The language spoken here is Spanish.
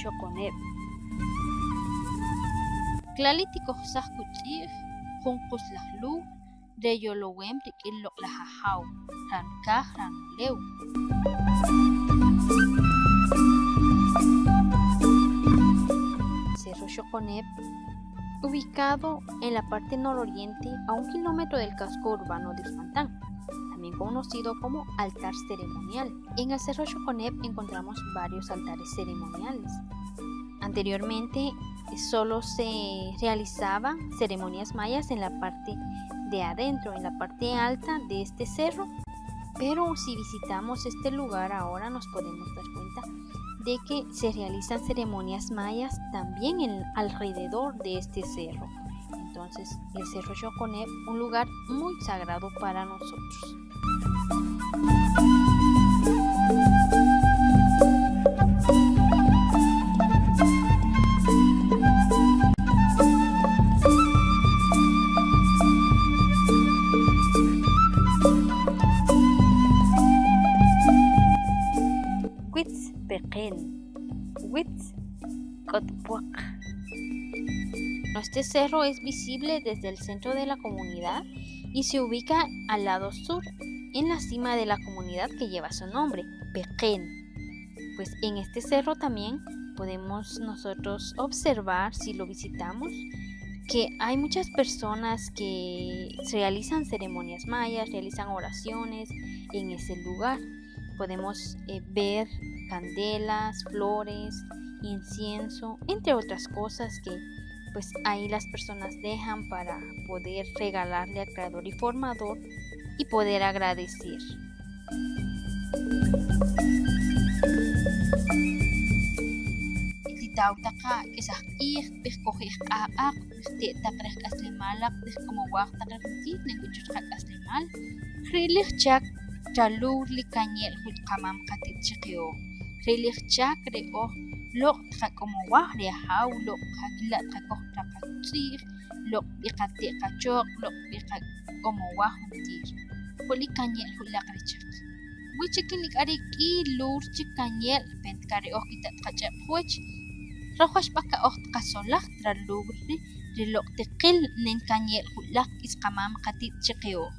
xoconep. Tlali tikojsaj kutz'ij, junqus lajluj, reyolowem rik'in lajajaw, rankaj ranlew. Cerro Xoconep, ubicado en la parte nororiente a 1 kilómetro del casco urbano de Uspantán, también conocido como altar ceremonial. En el Cerro Xoconep encontramos varios altares ceremoniales. Anteriormente solo se realizaban ceremonias mayas en la parte de adentro, en la parte alta de este cerro, pero si visitamos este lugar ahora nos podemos dar cuenta de que se realizan ceremonias mayas también alrededor de este cerro. Entonces, el Cerro Xoconep, un lugar muy sagrado para nosotros. Este cerro es visible desde el centro de la comunidad y se ubica al lado sur, en la cima de la comunidad que lleva su nombre, Pequén. Pues en este cerro también podemos nosotros observar, si lo visitamos, que hay muchas personas que realizan ceremonias mayas, realizan oraciones en ese lugar. Podemos ver candelas, flores, incienso, entre otras cosas que pues ahí las personas dejan para poder regalarle al creador y formador y poder agradecer. Tawtaqa kisaq ij pijkojij q'a'aq pijte'taq k'aslimalaq pijkomowaq taq rintit ninkuchurqa k'aslimal rilij chak chaluj likanyel jutqamam qatit chiqyoj rilij chak re'oj loq' qak'omowaj riajaw loq' qakila' qakoj qaqatz'ij loq' b'iqate' qachoq' loq' b'iqak'omowaj juntir jo' likanyel ju'laq richaq wichikin nik'arik k'iy luur chik kanyel pent kare'oj kitat qach'ab' wach rajuax b'aka'oj qasolaj traluj riloq' tiqil nen kanyel ju'laq isqamam qatit chiqyoj.